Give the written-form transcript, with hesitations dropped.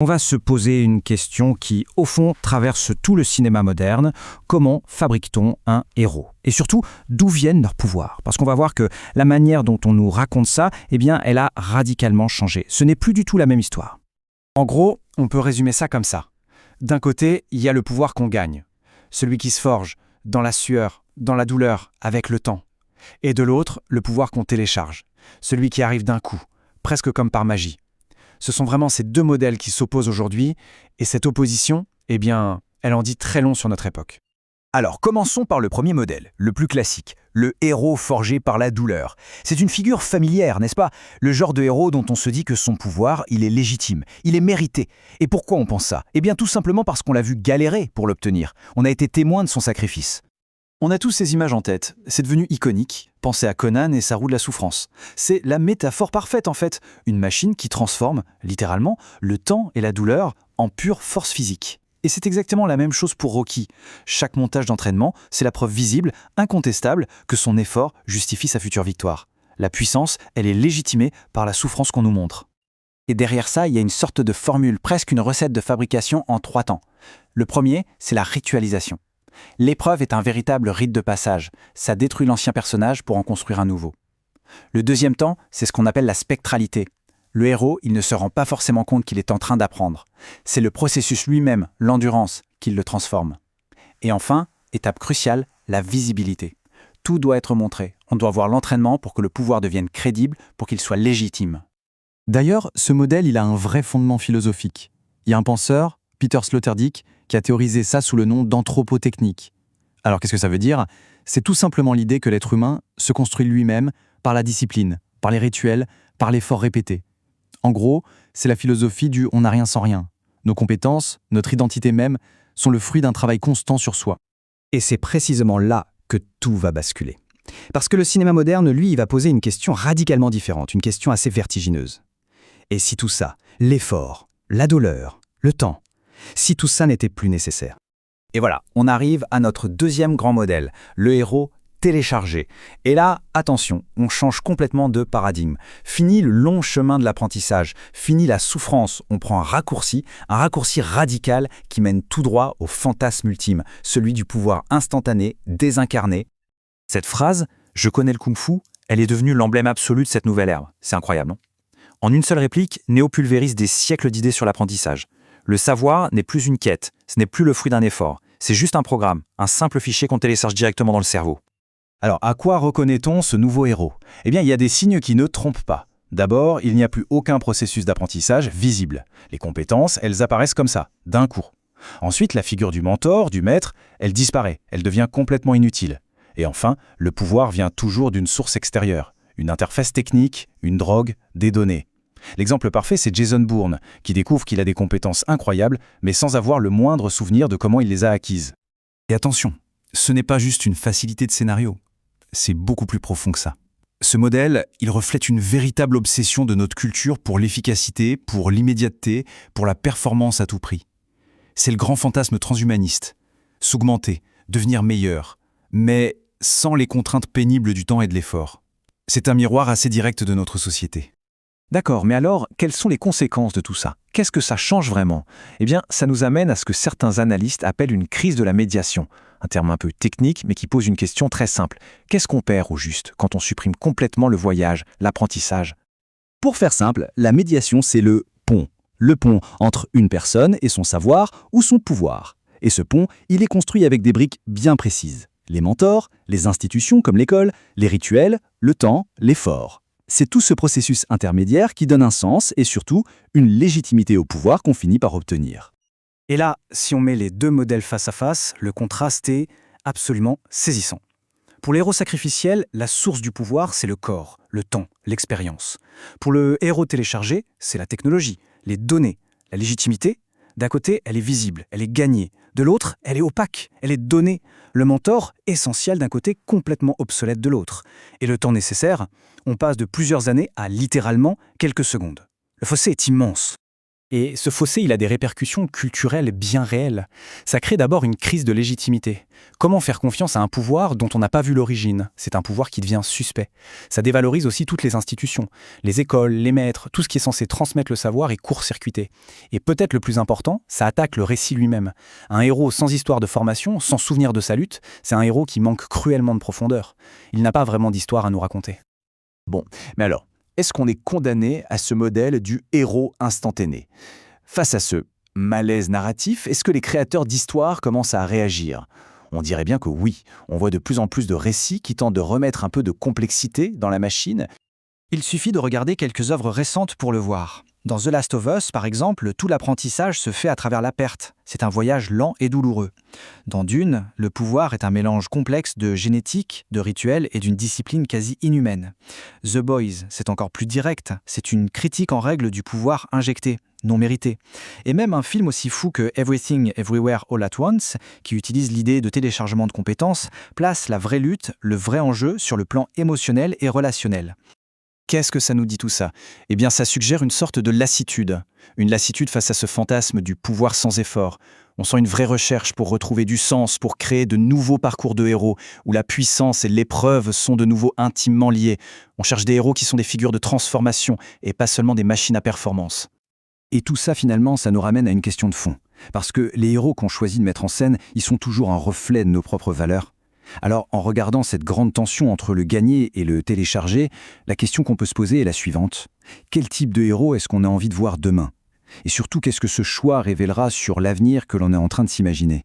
On va se poser une question qui, au fond, traverse tout le cinéma moderne. Comment fabrique-t-on un héros? Et surtout, d'où viennent leurs pouvoirs? Parce qu'on va voir que la manière dont on nous raconte ça, eh bien, elle a radicalement changé. Ce n'est plus du tout la même histoire. En gros, on peut résumer ça comme ça. D'un côté, il y a le pouvoir qu'on gagne, celui qui se forge, dans la sueur, dans la douleur, avec le temps. Et de l'autre, le pouvoir qu'on télécharge, celui qui arrive d'un coup, presque comme par magie. Ce sont vraiment ces deux modèles qui s'opposent aujourd'hui, et cette opposition, eh bien, elle en dit très long sur notre époque. Alors, commençons par le premier modèle, le plus classique, le héros forgé par la douleur. C'est une figure familière, n'est-ce pas? Le genre de héros dont on se dit que son pouvoir, il est légitime, il est mérité. Et pourquoi on pense ça? Eh bien, tout simplement parce qu'on l'a vu galérer pour l'obtenir. On a été témoin de son sacrifice. On a tous ces images en tête, c'est devenu iconique. Pensez à Conan et sa roue de la souffrance. C'est la métaphore parfaite en fait, une machine qui transforme, littéralement, le temps et la douleur en pure force physique. Et c'est exactement la même chose pour Rocky. Chaque montage d'entraînement, c'est la preuve visible, incontestable, que son effort justifie sa future victoire. La puissance, elle est légitimée par la souffrance qu'on nous montre. Et derrière ça, il y a une sorte de formule, presque une recette de fabrication en 3 temps. Le premier, c'est la ritualisation. L'épreuve est un véritable rite de passage. Ça détruit l'ancien personnage pour en construire un nouveau. Le deuxième temps, c'est ce qu'on appelle la spectralité. Le héros, il ne se rend pas forcément compte qu'il est en train d'apprendre. C'est le processus lui-même, l'endurance, qui le transforme. Et enfin, étape cruciale, la visibilité. Tout doit être montré. On doit voir l'entraînement pour que le pouvoir devienne crédible, pour qu'il soit légitime. D'ailleurs, ce modèle, il a un vrai fondement philosophique. Il y a un penseur, Peter Sloterdijk, qui a théorisé ça sous le nom d'anthropotechnique. Alors qu'est-ce que ça veut dire? C'est tout simplement l'idée que l'être humain se construit lui-même par la discipline, par les rituels, par l'effort répété. En gros, c'est la philosophie du « on n'a rien sans rien ». Nos compétences, notre identité même, sont le fruit d'un travail constant sur soi. Et c'est précisément là que tout va basculer. Parce que le cinéma moderne, lui, il va poser une question radicalement différente, une question assez vertigineuse. Et si tout ça, l'effort, la douleur, le temps, si tout ça n'était plus nécessaire? Et voilà, on arrive à notre deuxième grand modèle, le héros téléchargé. Et là, attention, on change complètement de paradigme. Fini le long chemin de l'apprentissage, fini la souffrance, on prend un raccourci radical qui mène tout droit au fantasme ultime, celui du pouvoir instantané, désincarné. Cette phrase, « je connais le kung-fu », elle est devenue l'emblème absolu de cette nouvelle ère. C'est incroyable, non? En une seule réplique, Neo pulvérise des siècles d'idées sur l'apprentissage. Le savoir n'est plus une quête, ce n'est plus le fruit d'un effort. C'est juste un programme, un simple fichier qu'on télécharge directement dans le cerveau. Alors, à quoi reconnaît-on ce nouveau héros? Eh bien, il y a des signes qui ne trompent pas. D'abord, il n'y a plus aucun processus d'apprentissage visible. Les compétences, elles apparaissent comme ça, d'un coup. Ensuite, la figure du mentor, du maître, elle disparaît, elle devient complètement inutile. Et enfin, le pouvoir vient toujours d'une source extérieure. Une interface technique, une drogue, des données. L'exemple parfait, c'est Jason Bourne, qui découvre qu'il a des compétences incroyables, mais sans avoir le moindre souvenir de comment il les a acquises. Et attention, ce n'est pas juste une facilité de scénario. C'est beaucoup plus profond que ça. Ce modèle, il reflète une véritable obsession de notre culture pour l'efficacité, pour l'immédiateté, pour la performance à tout prix. C'est le grand fantasme transhumaniste. S'augmenter, devenir meilleur, mais sans les contraintes pénibles du temps et de l'effort. C'est un miroir assez direct de notre société. D'accord, mais alors, quelles sont les conséquences de tout ça? Qu'est-ce que ça change vraiment? Eh bien, ça nous amène à ce que certains analystes appellent une crise de la médiation. Un terme un peu technique, mais qui pose une question très simple. Qu'est-ce qu'on perd au juste quand on supprime complètement le voyage, l'apprentissage? Pour faire simple, la médiation, c'est le pont. Le pont entre une personne et son savoir ou son pouvoir. Et ce pont, il est construit avec des briques bien précises. Les mentors, les institutions comme l'école, les rituels, le temps, l'effort. C'est tout ce processus intermédiaire qui donne un sens et surtout une légitimité au pouvoir qu'on finit par obtenir. Et là, si on met les deux modèles face à face, le contraste est absolument saisissant. Pour l'héros sacrificiel, la source du pouvoir, c'est le corps, le temps, l'expérience. Pour le héros téléchargé, c'est la technologie, les données, la légitimité. D'un côté, elle est visible, elle est gagnée. De l'autre, elle est opaque, elle est donnée. Le mentor, essentiel d'un côté, complètement obsolète de l'autre. Et le temps nécessaire, on passe de plusieurs années à littéralement quelques secondes. Le fossé est immense. Et ce fossé, il a des répercussions culturelles bien réelles. Ça crée d'abord une crise de légitimité. Comment faire confiance à un pouvoir dont on n'a pas vu l'origine? C'est un pouvoir qui devient suspect. Ça dévalorise aussi toutes les institutions. Les écoles, les maîtres, tout ce qui est censé transmettre le savoir est court-circuité. Et peut-être le plus important, ça attaque le récit lui-même. Un héros sans histoire de formation, sans souvenir de sa lutte, c'est un héros qui manque cruellement de profondeur. Il n'a pas vraiment d'histoire à nous raconter. Bon, mais alors, est-ce qu'on est condamné à ce modèle du héros instantané? Face à ce malaise narratif, est-ce que les créateurs d'histoires commencent à réagir? On dirait bien que oui, on voit de plus en plus de récits qui tentent de remettre un peu de complexité dans la machine. Il suffit de regarder quelques œuvres récentes pour le voir. Dans The Last of Us, par exemple, tout l'apprentissage se fait à travers la perte. C'est un voyage lent et douloureux. Dans Dune, le pouvoir est un mélange complexe de génétique, de rituels et d'une discipline quasi inhumaine. The Boys, c'est encore plus direct. C'est une critique en règle du pouvoir injecté, non mérité. Et même un film aussi fou que Everything Everywhere All at Once, qui utilise l'idée de téléchargement de compétences, place la vraie lutte, le vrai enjeu sur le plan émotionnel et relationnel. Qu'est-ce que ça nous dit tout ça? Eh bien, ça suggère une sorte de lassitude. Une lassitude face à ce fantasme du pouvoir sans effort. On sent une vraie recherche pour retrouver du sens, pour créer de nouveaux parcours de héros, où la puissance et l'épreuve sont de nouveau intimement liés. On cherche des héros qui sont des figures de transformation, et pas seulement des machines à performance. Et tout ça, finalement, ça nous ramène à une question de fond. Parce que les héros qu'on choisit de mettre en scène, ils sont toujours un reflet de nos propres valeurs. Alors, en regardant cette grande tension entre le gagner et le télécharger, la question qu'on peut se poser est la suivante. Quel type de héros est-ce qu'on a envie de voir demain? Et surtout, qu'est-ce que ce choix révélera sur l'avenir que l'on est en train de s'imaginer?